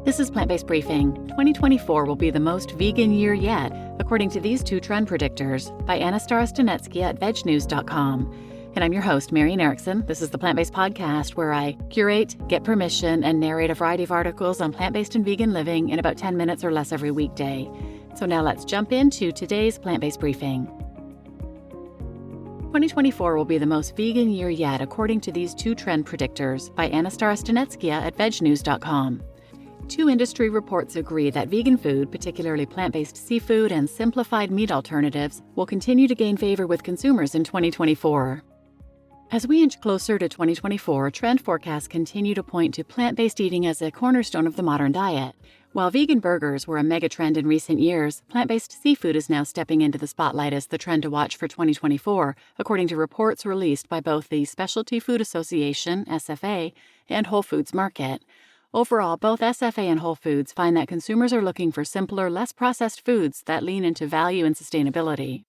This is Plant-Based Briefing. 2024 will be the most vegan year yet, according to these two trend predictors by Starostinetskaya at vegnews.com. And I'm your host, Marian Erickson. This is the Plant-Based Podcast, where I curate, get permission, and narrate a variety of articles on plant-based and vegan living in about 10 minutes or less every weekday. So now let's jump into today's Plant-Based Briefing. 2024 will be the most vegan year yet, according to these two trend predictors by Starostinetskaya at vegnews.com. Two industry reports agree that vegan food, particularly plant-based seafood and simplified meat alternatives, will continue to gain favor with consumers in 2024. As we inch closer to 2024, trend forecasts continue to point to plant-based eating as a cornerstone of the modern diet. While vegan burgers were a mega trend in recent years, plant-based seafood is now stepping into the spotlight as the trend to watch for 2024, according to reports released by both the Specialty Food Association, SFA, and Whole Foods Market. Overall, both SFA and Whole Foods find that consumers are looking for simpler, less processed foods that lean into value and sustainability.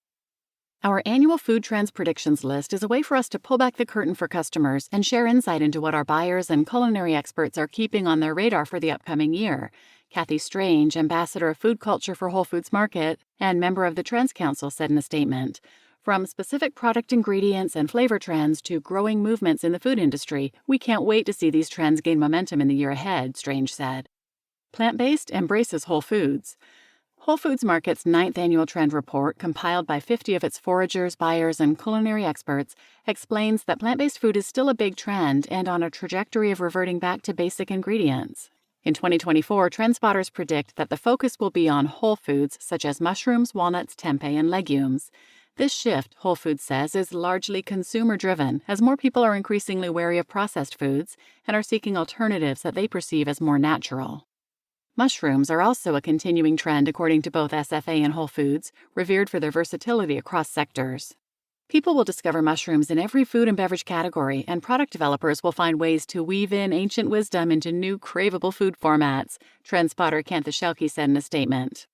Our annual food trends predictions list is a way for us to pull back the curtain for customers and share insight into what our buyers and culinary experts are keeping on their radar for the upcoming year. Kathy Strange, Ambassador of Food Culture for Whole Foods Market and member of the Trends Council, said in a statement, "From specific product ingredients and flavor trends to growing movements in the food industry, we can't wait to see these trends gain momentum in the year ahead," Strange said. Plant-based embraces Whole Foods. Whole Foods Market's 9th annual trend report, compiled by 50 of its foragers, buyers, and culinary experts, explains that plant-based food is still a big trend and on a trajectory of reverting back to basic ingredients. In 2024, trend spotters predict that the focus will be on whole foods such as mushrooms, walnuts, tempeh, and legumes. This shift, Whole Foods says, is largely consumer-driven, as more people are increasingly wary of processed foods and are seeking alternatives that they perceive as more natural. Mushrooms are also a continuing trend, according to both SFA and Whole Foods, revered for their versatility across sectors. People will discover mushrooms in every food and beverage category, and product developers will find ways to weave in ancient wisdom into new, craveable food formats, trend spotter Kantha Shelke said in a statement.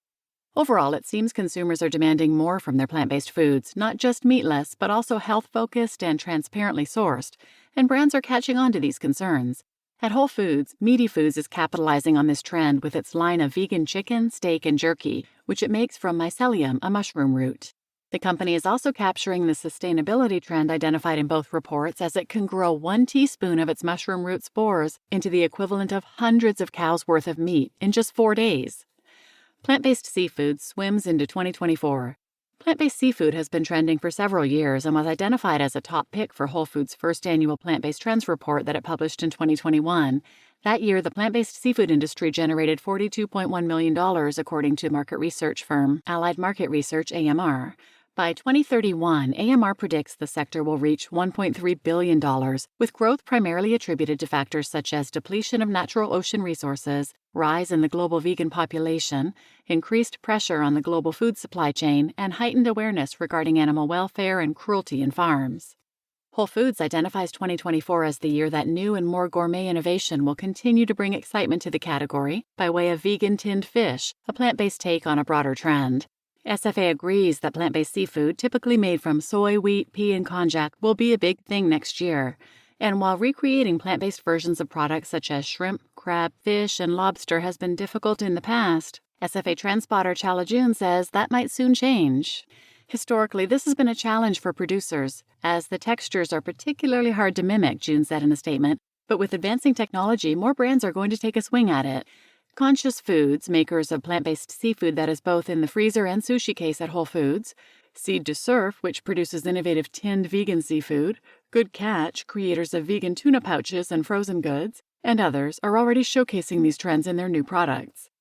Overall, it seems consumers are demanding more from their plant-based foods, not just meatless, but also health-focused and transparently sourced, and brands are catching on to these concerns. At Whole Foods, Meaty Foods is capitalizing on this trend with its line of vegan chicken, steak, and jerky, which it makes from mycelium, a mushroom root. The company is also capturing the sustainability trend identified in both reports, as it can grow 1 teaspoon of its mushroom root spores into the equivalent of hundreds of cows' worth of meat in just 4 days. Plant-based seafood swims into 2024. Plant-based seafood has been trending for several years and was identified as a top pick for Whole Foods' first annual plant-based trends report that it published in 2021. That year, the plant-based seafood industry generated $42.1 million, according to market research firm Allied Market Research, AMR. By 2031, AMR predicts the sector will reach $1.3 billion, with growth primarily attributed to factors such as depletion of natural ocean resources, rise in the global vegan population, increased pressure on the global food supply chain, and heightened awareness regarding animal welfare and cruelty in farms. Whole Foods identifies 2024 as the year that new and more gourmet innovation will continue to bring excitement to the category by way of vegan tinned fish, a plant-based take on a broader trend. SFA agrees that plant-based seafood, typically made from soy, wheat, pea, and konjac, will be a big thing next year. And while recreating plant-based versions of products such as shrimp, crab, fish, and lobster has been difficult in the past, SFA trend spotter Chala June says that might soon change. Historically, this has been a challenge for producers, as the textures are particularly hard to mimic, June said in a statement. But with advancing technology, more brands are going to take a swing at it. Conscious Foods, makers of plant-based seafood that is both in the freezer and sushi case at Whole Foods, Seed to Surf, which produces innovative tinned vegan seafood, Good Catch, creators of vegan tuna pouches and frozen goods, and others are already showcasing these trends in their new products.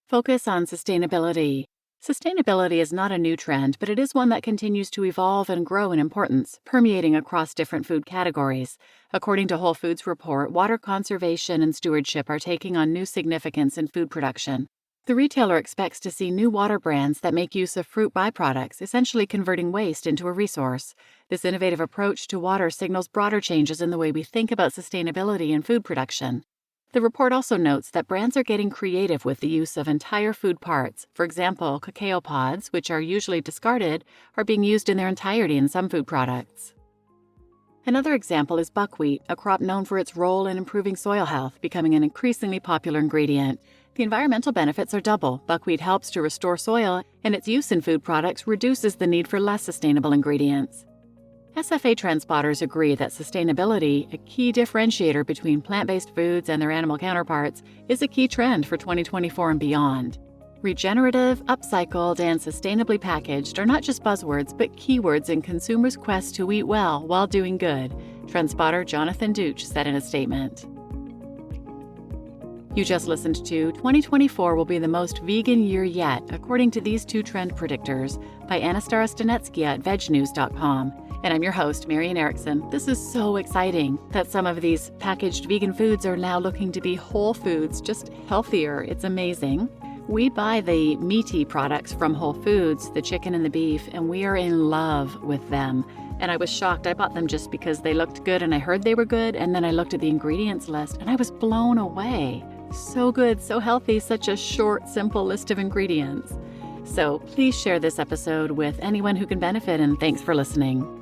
Focus on sustainability. Sustainability is not a new trend, but it is one that continues to evolve and grow in importance, permeating across different food categories. According to Whole Foods' report, water conservation and stewardship are taking on new significance in food production. The retailer expects to see new water brands that make use of fruit byproducts, essentially converting waste into a resource. This innovative approach to water signals broader changes in the way we think about sustainability in food production. The report also notes that brands are getting creative with the use of entire food parts. For example, cacao pods, which are usually discarded, are being used in their entirety in some food products. Another example is buckwheat, a crop known for its role in improving soil health, becoming an increasingly popular ingredient. The environmental benefits are double. Buckwheat helps to restore soil, and its use in food products reduces the need for less sustainable ingredients. SFA trend spotters agree that sustainability, a key differentiator between plant-based foods and their animal counterparts, is a key trend for 2024 and beyond. Regenerative, upcycled, and sustainably packaged are not just buzzwords, but keywords in consumers' quest to eat well while doing good, trend spotter Jonathan Deutsch said in a statement. You just listened to 2024 will be the most vegan year yet, according to these two trend predictors, by Starostinetskaya at vegnews.com. And I'm your host, Marian Erickson. This is so exciting that some of these packaged vegan foods are now looking to be whole foods, just healthier. It's amazing. We buy the meaty products from Whole Foods, the chicken and the beef, and we are in love with them. And I was shocked. I bought them just because they looked good and I heard they were good. And then I looked at the ingredients list and I was blown away. So good, so healthy, such a short, simple list of ingredients. So please share this episode with anyone who can benefit, and thanks for listening.